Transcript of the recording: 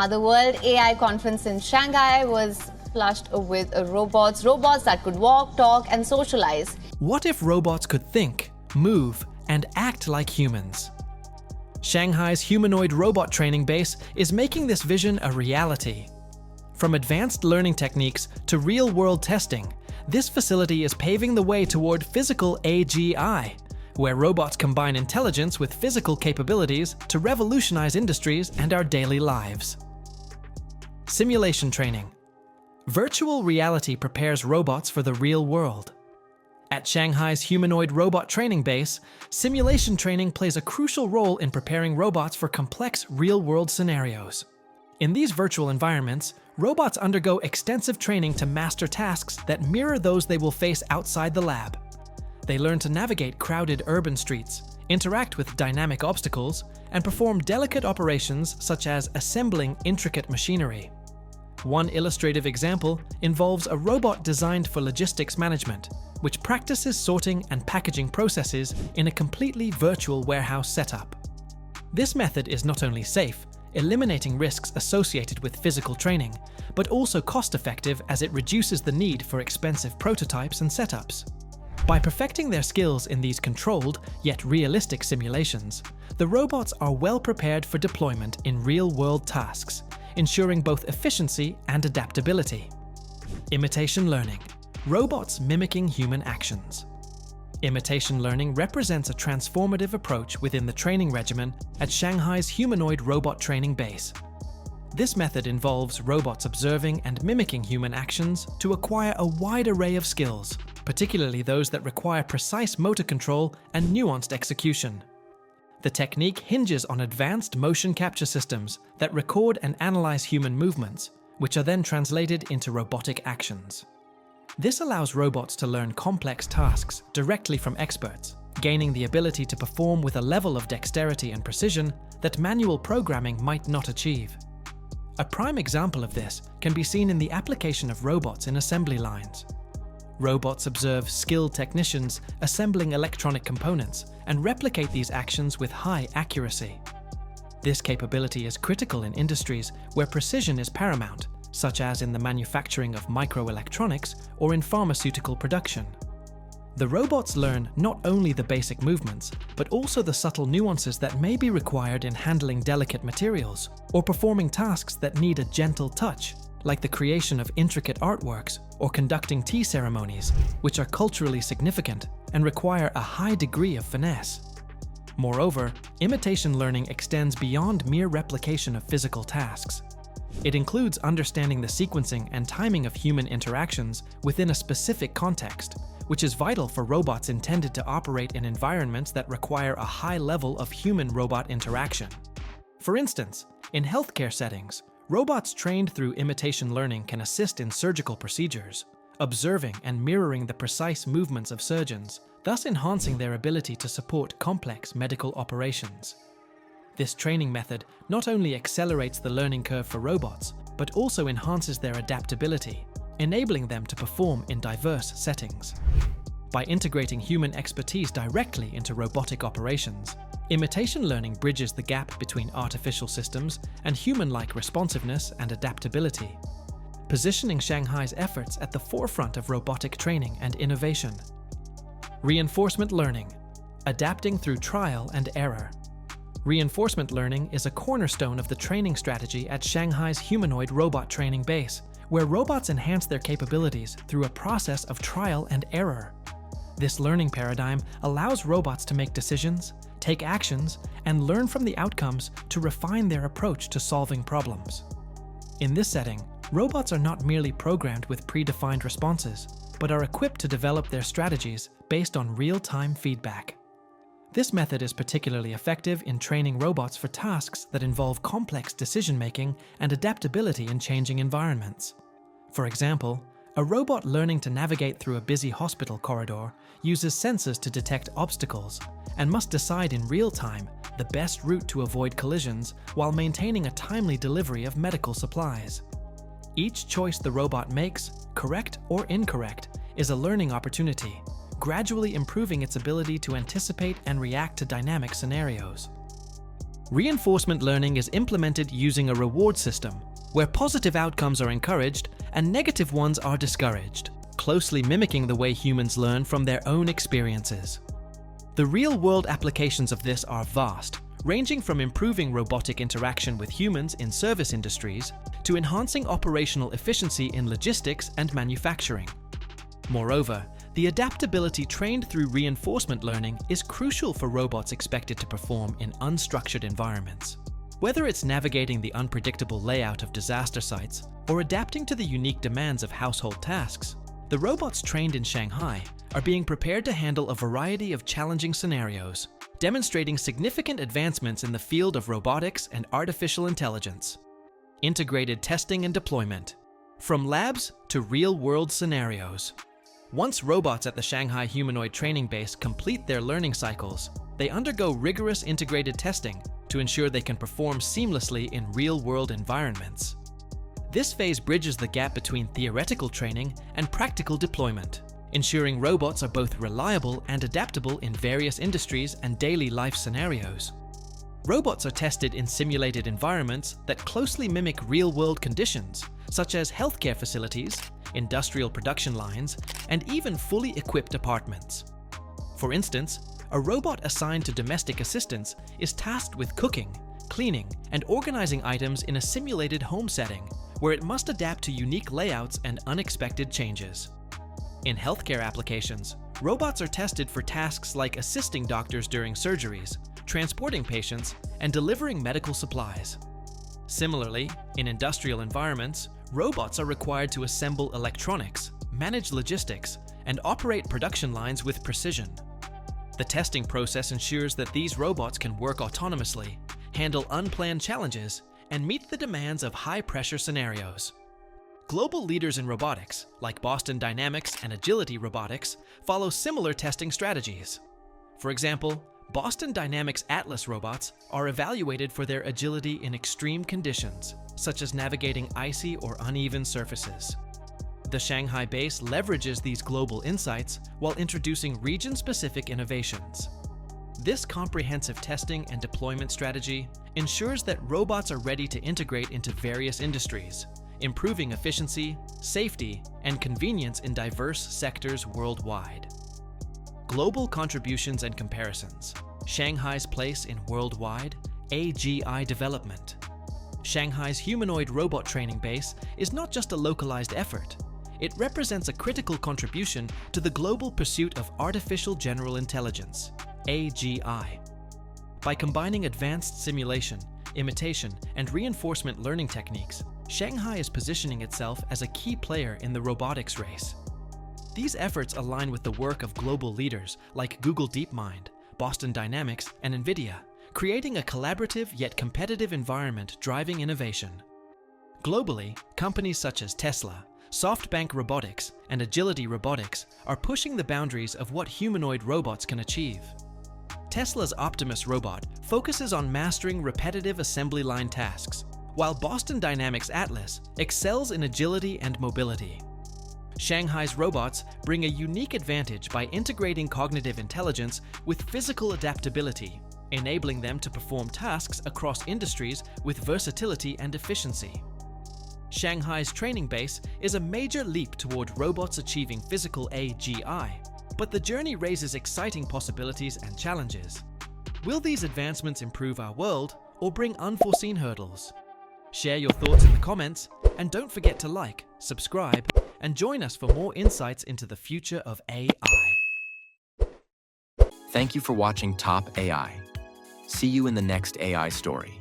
The World AI Conference in Shanghai was flushed with robots that could walk, talk, and socialize. What if robots could think, move, and act like humans? Shanghai's Humanoid robot training base is making this vision a reality. From advanced learning techniques to real-world testing, this facility is paving the way toward physical AGI, where robots combine intelligence with physical capabilities to revolutionize industries and our daily lives. Simulation training. Virtual reality prepares robots for the real world. At Shanghai's Humanoid robot training base, simulation training plays a crucial role in preparing robots for complex real-world scenarios. In these virtual environments, robots undergo extensive training to master tasks that mirror those they will face outside the lab. They learn to navigate crowded urban streets, interact with dynamic obstacles, and perform delicate operations such as assembling intricate machinery. One illustrative example involves a robot designed for logistics management, which practices sorting and packaging processes in a completely virtual warehouse setup. This method is not only safe, eliminating risks associated with physical training, but also cost-effective as it reduces the need for expensive prototypes and setups. By perfecting their skills in these controlled, yet realistic simulations, the robots are well prepared for deployment in real-world tasks, ensuring both efficiency and adaptability. Imitation learning. Robots mimicking human actions. Imitation learning represents a transformative approach within the training regimen at Shanghai's Humanoid robot training base. This method involves robots observing and mimicking human actions to acquire a wide array of skills, particularly those that require precise motor control and nuanced execution. The technique hinges on advanced motion capture systems that record and analyze human movements, which are then translated into robotic actions. This allows robots to learn complex tasks directly from experts, gaining the ability to perform with a level of dexterity and precision that manual programming might not achieve. A prime example of this can be seen in the application of robots in assembly lines. Robots observe skilled technicians assembling electronic components and replicate these actions with high accuracy. This capability is critical in industries where precision is paramount, such as in the manufacturing of microelectronics or in pharmaceutical production. The robots learn not only the basic movements, but also the subtle nuances that may be required in handling delicate materials or performing tasks that need a gentle touch, like the creation of intricate artworks or conducting tea ceremonies, which are culturally significant and require a high degree of finesse. Moreover, imitation learning extends beyond mere replication of physical tasks. It includes understanding the sequencing and timing of human interactions within a specific context, which is vital for robots intended to operate in environments that require a high level of human-robot interaction. For instance, in healthcare settings, robots trained through imitation learning can assist in surgical procedures, observing and mirroring the precise movements of surgeons, thus enhancing their ability to support complex medical operations. This training method not only accelerates the learning curve for robots, but also enhances their adaptability, enabling them to perform in diverse settings. By integrating human expertise directly into robotic operations, imitation learning bridges the gap between artificial systems and human-like responsiveness and adaptability, positioning Shanghai's efforts at the forefront of robotic training and innovation. Reinforcement learning, adapting through trial and error. Reinforcement learning is a cornerstone of the training strategy at Shanghai's Humanoid robot training base, where robots enhance their capabilities through a process of trial and error. This learning paradigm allows robots to make decisions, take actions, and learn from the outcomes to refine their approach to solving problems. In this setting, robots are not merely programmed with predefined responses, but are equipped to develop their strategies based on real-time feedback. This method is particularly effective in training robots for tasks that involve complex decision-making and adaptability in changing environments. For example, a robot learning to navigate through a busy hospital corridor uses sensors to detect obstacles and must decide in real time the best route to avoid collisions while maintaining a timely delivery of medical supplies. Each choice the robot makes, correct or incorrect, is a learning opportunity, gradually improving its ability to anticipate and react to dynamic scenarios. Reinforcement learning is implemented using a reward system, where positive outcomes are encouraged and negative ones are discouraged, closely mimicking the way humans learn from their own experiences. The real-world applications of this are vast, ranging from improving robotic interaction with humans in service industries to enhancing operational efficiency in logistics and manufacturing. Moreover, the adaptability trained through reinforcement learning is crucial for robots expected to perform in unstructured environments. Whether it's navigating the unpredictable layout of disaster sites or adapting to the unique demands of household tasks, the robots trained in Shanghai are being prepared to handle a variety of challenging scenarios, demonstrating significant advancements in the field of robotics and artificial intelligence. Integrated testing and deployment, from labs to real-world scenarios. Once robots at the Shanghai Humanoid training base complete their learning cycles, they undergo rigorous integrated testing to ensure they can perform seamlessly in real-world environments. This phase bridges the gap between theoretical training and practical deployment, ensuring robots are both reliable and adaptable in various industries and daily life scenarios. Robots are tested in simulated environments that closely mimic real-world conditions, such as healthcare facilities, industrial production lines, and even fully equipped apartments. For instance, a robot assigned to domestic assistance is tasked with cooking, cleaning, and organizing items in a simulated home setting, where it must adapt to unique layouts and unexpected changes. In healthcare applications, robots are tested for tasks like assisting doctors during surgeries, transporting patients, and delivering medical supplies. Similarly, in industrial environments, robots are required to assemble electronics, manage logistics, and operate production lines with precision. The testing process ensures that these robots can work autonomously, handle unplanned challenges, and meet the demands of high-pressure scenarios. Global leaders in robotics, like Boston Dynamics and Agility Robotics, follow similar testing strategies. For example, Boston Dynamics Atlas robots are evaluated for their agility in extreme conditions, such as navigating icy or uneven surfaces. The Shanghai base leverages these global insights while introducing region-specific innovations. This comprehensive testing and deployment strategy ensures that robots are ready to integrate into various industries, improving efficiency, safety, and convenience in diverse sectors worldwide. Global contributions and comparisons. Shanghai's place in worldwide AGI development. Shanghai's humanoid robot training base is not just a localized effort. It represents a critical contribution to the global pursuit of artificial general intelligence, AGI. By combining advanced simulation, imitation, and reinforcement learning techniques, Shanghai is positioning itself as a key player in the robotics race. These efforts align with the work of global leaders like Google DeepMind, Boston Dynamics, and NVIDIA, creating a collaborative yet competitive environment driving innovation. Globally, companies such as Tesla, SoftBank Robotics, and Agility Robotics are pushing the boundaries of what humanoid robots can achieve. Tesla's Optimus robot focuses on mastering repetitive assembly line tasks, while Boston Dynamics Atlas excels in agility and mobility. Shanghai's robots bring a unique advantage by integrating cognitive intelligence with physical adaptability, enabling them to perform tasks across industries with versatility and efficiency. Shanghai's training base is a major leap toward robots achieving physical AGI, but the journey raises exciting possibilities and challenges. Will these advancements improve our world or bring unforeseen hurdles? Share your thoughts in the comments, and don't forget to like, subscribe, and join us for more insights into the future of AI. Thank you for watching Top AI. See you in the next AI story.